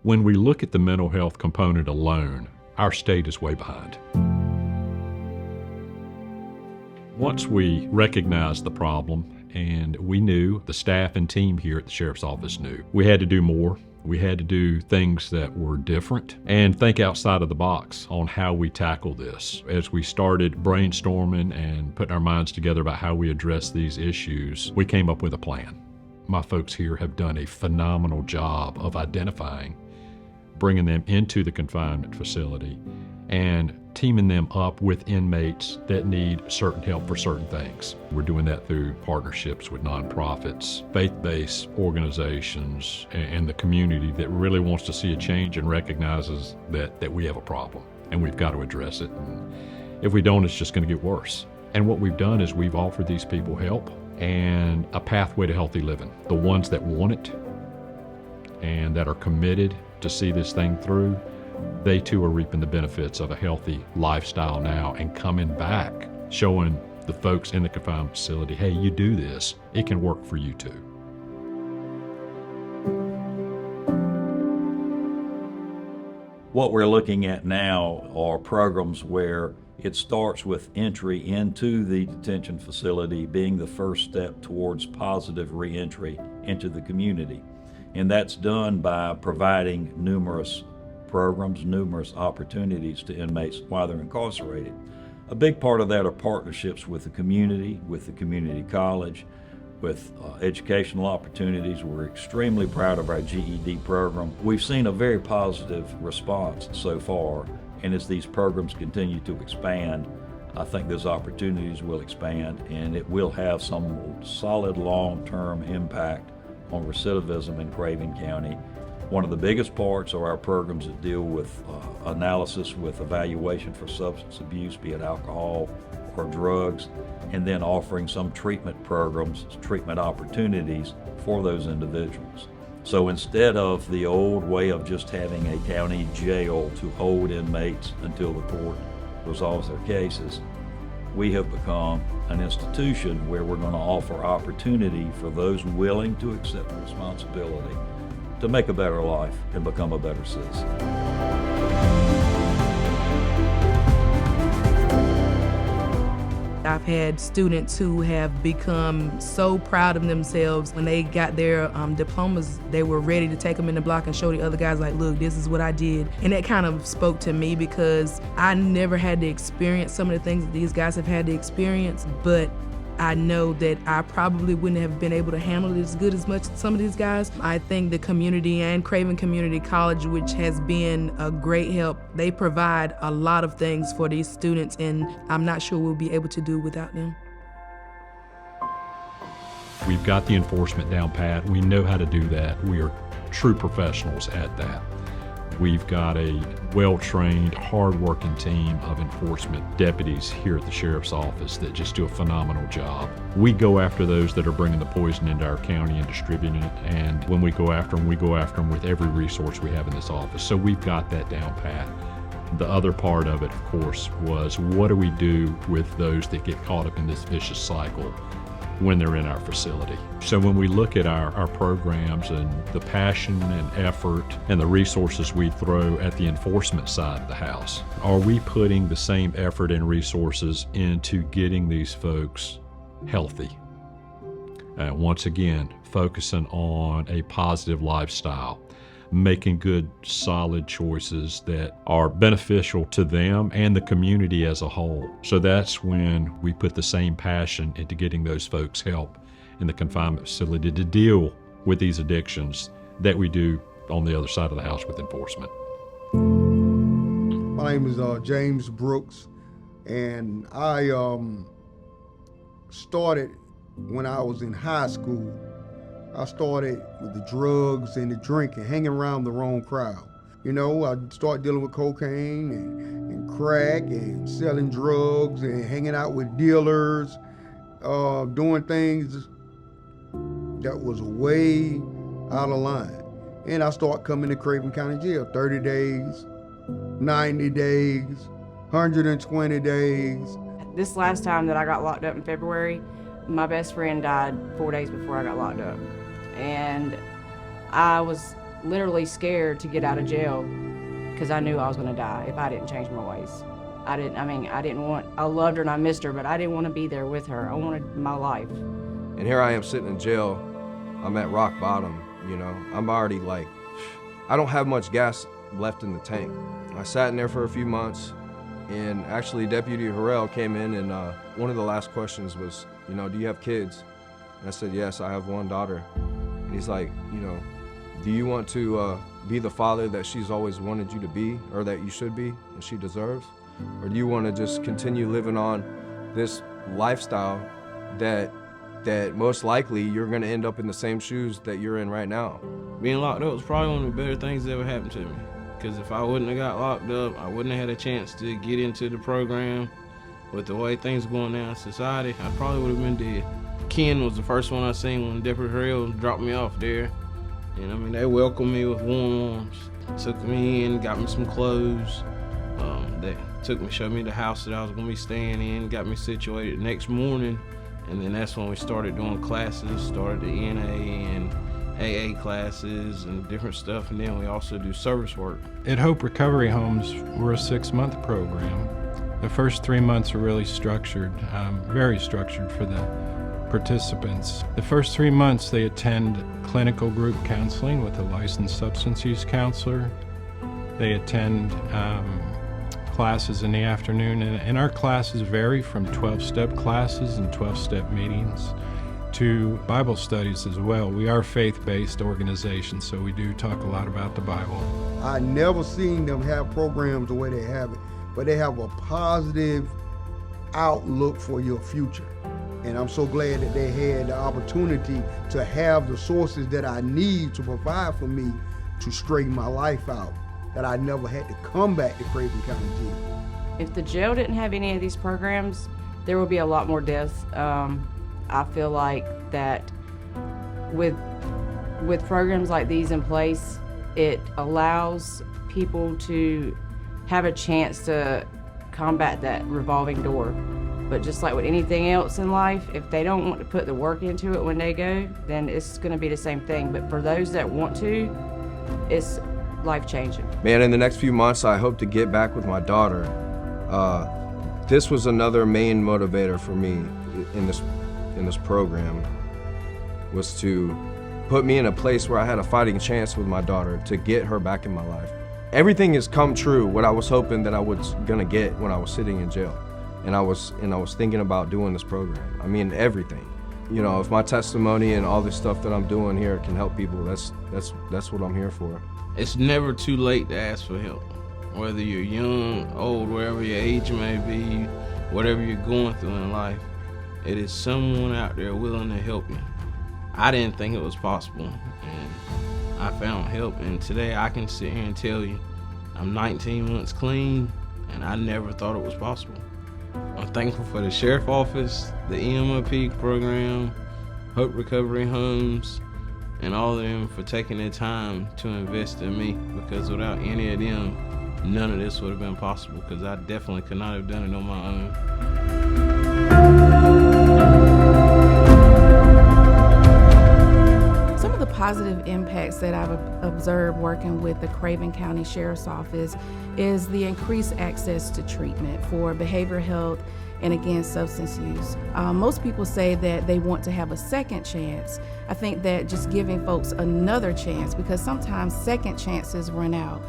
When we look at the mental health component alone, our state is way behind. Once we recognized the problem, and we knew, the staff and team here at the Sheriff's Office knew, we had to do more. We had to do things that were different and think outside of the box on how we tackle this. As we started brainstorming and putting our minds together about how we address these issues, we came up with a plan. My folks here have done a phenomenal job of identifying, bringing them into the confinement facility, and teaming them up with inmates that need certain help for certain things. We're doing that through partnerships with nonprofits, faith-based organizations, and the community that really wants to see a change and recognizes that we have a problem and we've got to address it. And if we don't, it's just going to get worse. And what we've done is we've offered these people help and a pathway to healthy living. The ones that want it and that are committed to see this thing through, they too are reaping the benefits of a healthy lifestyle now and coming back, showing the folks in the confinement facility, hey, you do this, it can work for you too. What we're looking at now are programs where it starts with entry into the detention facility being the first step towards positive reentry into the community. And that's done by providing numerous programs, numerous opportunities to inmates while they're incarcerated. A big part of that are partnerships with the community college, with educational opportunities. We're extremely proud of our GED program. We've seen a very positive response so far, and as these programs continue to expand, I think those opportunities will expand and it will have some solid long-term impact on recidivism in Craven County. One of the biggest parts are our programs that deal with analysis with evaluation for substance abuse, be it alcohol or drugs, and then offering some treatment programs, treatment opportunities for those individuals. So instead of the old way of just having a county jail to hold inmates until the court resolves their cases, we have become an institution where we're going to offer opportunity for those willing to accept the responsibility to make a better life and become a better citizen. I've had students who have become so proud of themselves when they got their diplomas. They were ready to take them in the block and show the other guys, like, look, this is what I did. And that kind of spoke to me because I never had to experience some of the things that these guys have had to experience, but I know that I probably wouldn't have been able to handle it as good as much as some of these guys. I think the community and Craven Community College, which has been a great help, they provide a lot of things for these students, and I'm not sure we'll be able to do without them. We've got the enforcement down pat. We know how to do that. We are true professionals at that. We've got a well-trained, hard-working team of enforcement deputies here at the Sheriff's Office that just do a phenomenal job. We go after those that are bringing the poison into our county and distributing it, and when we go after them with every resource we have in this office. So we've got that down pat. The other part of it, of course, was what do we do with those that get caught up in this vicious cycle when they're in our facility. So when we look at our programs and the passion and effort and the resources we throw at the enforcement side of the house, are we putting the same effort and resources into getting these folks healthy? Once again, focusing on a positive lifestyle, making good, solid choices that are beneficial to them and the community as a whole. So that's when we put the same passion into getting those folks help in the confinement facility to deal with these addictions that we do on the other side of the house with enforcement. My name is James Brooks, and I started when I was in high school. I started with the drugs and the drinking, hanging around the wrong crowd. You know, I started dealing with cocaine and crack and selling drugs and hanging out with dealers, doing things that was way out of line. And I started coming to Craven County Jail, 30 days, 90 days, 120 days. This last time that I got locked up in February, my best friend died 4 days before I got locked up. And I was literally scared to get out of jail because I knew I was going to die if I didn't change my ways. I loved her and I missed her, but I didn't want to be there with her. I wanted my life. And here I am sitting in jail. I'm at rock bottom, you know. I'm already like, I don't have much gas left in the tank. I sat in there for a few months, and actually Deputy Harrell came in, and one of the last questions was, you know, do you have kids? And I said, yes, I have one daughter. And he's like, you know, do you want to be the father that she's always wanted you to be, or that you should be, and she deserves? Or do you want to just continue living on this lifestyle that most likely you're going to end up in the same shoes that you're in right now? Being locked up was probably one of the better things that ever happened to me. Because if I wouldn't have got locked up, I wouldn't have had a chance to get into the program. With the way things going down in society, I probably would have been dead. Ken was the first one I seen when Deputy Harrell dropped me off there. And I mean, they welcomed me with warm arms. Took me in, got me some clothes. They showed me the house that I was gonna be staying in, got me situated the next morning. And then that's when we started doing classes, started the NA and AA classes and different stuff. And then we also do service work. At Hope Recovery Homes, we're a 6-month program. The first 3 months are really structured, very structured for the participants. The first 3 months they attend clinical group counseling with a licensed substance use counselor. They attend classes in the afternoon, and our classes vary from 12-step classes and 12-step meetings to Bible studies as well. We are a faith-based organization, so we do talk a lot about the Bible. I never seen them have programs the way they have it, but they have a positive outlook for your future. And I'm so glad that they had the opportunity to have the sources that I need to provide for me to straighten my life out, that I never had to come back to Craven County Jail. If the jail didn't have any of these programs, there would be a lot more deaths. I feel like that with programs like these in place, it allows people to have a chance to combat that revolving door. But just like with anything else in life, if they don't want to put the work into it when they go, then it's going to be the same thing. But for those that want to, it's life-changing. Man, in the next few months, I hope to get back with my daughter. This was another main motivator for me in this program, was to put me in a place where I had a fighting chance with my daughter to get her back in my life. Everything has come true, what I was hoping that I was gonna get when I was sitting in jail. And I was thinking about doing this program. I mean, everything. You know, if my testimony and all this stuff that I'm doing here can help people, that's what I'm here for. It's never too late to ask for help. Whether you're young, old, wherever your age may be, whatever you're going through in life, it is someone out there willing to help you. I didn't think it was possible, and I found help, and today I can sit here and tell you I'm 19 months clean, and I never thought it was possible. I'm thankful for the Sheriff Office, the EMOP program, Hope Recovery Homes, and all of them for taking their time to invest in me, because without any of them, none of this would have been possible, because I definitely could not have done it on my own. Some of the positive impacts that I've observed working with the Craven County Sheriff's Office is the increased access to treatment for behavioral health and, again, substance use. Most people say that they want to have a second chance. I think that just giving folks another chance, because sometimes second chances run out.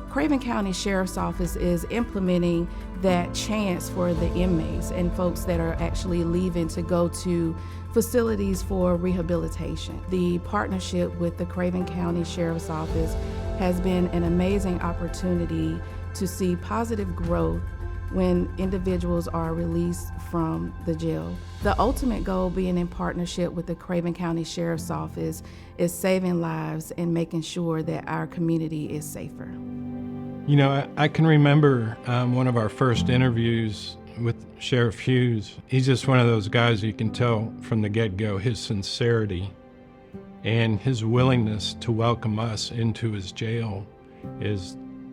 Craven County Sheriff's Office is implementing that chance for the inmates and folks that are actually leaving to go to facilities for rehabilitation. The partnership with the Craven County Sheriff's Office has been an amazing opportunity to see positive growth when individuals are released from the jail. The ultimate goal, being in partnership with the Craven County Sheriff's Office, is saving lives and making sure that our community is safer. You know, I can remember one of our first interviews with Sheriff Hughes. He's just one of those guys you can tell from the get-go his sincerity and his willingness to welcome us into his jail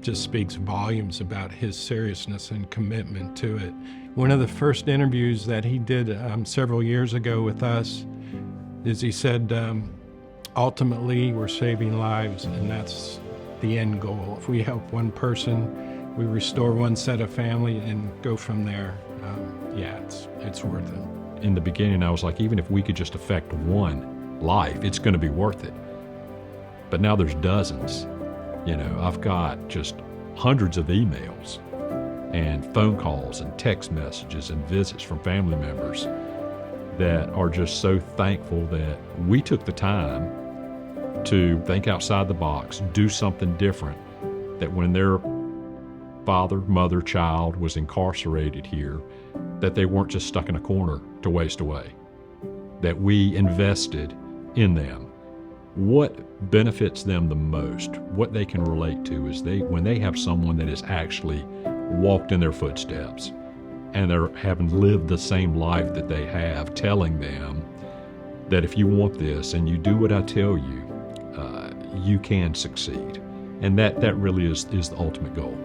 just speaks volumes about his seriousness and commitment to it. One of the first interviews that he did several years ago with us is he said, ultimately we're saving lives, and that's the end goal. If we help one person, we restore one set of family and go from there. Yeah, it's worth it. In the beginning, I was like, even if we could just affect one life, it's going to be worth it. But now there's dozens. You know, I've got just hundreds of emails and phone calls and text messages and visits from family members that are just so thankful that we took the time to think outside the box, do something different, that when their father, mother, child was incarcerated here, that they weren't just stuck in a corner to waste away, that we invested in them. What benefits them the most, what they can relate to, is when they have someone that has actually walked in their footsteps and they're having lived the same life that they have, telling them that if you want this and you do what I tell you, you can succeed. And that really is the ultimate goal.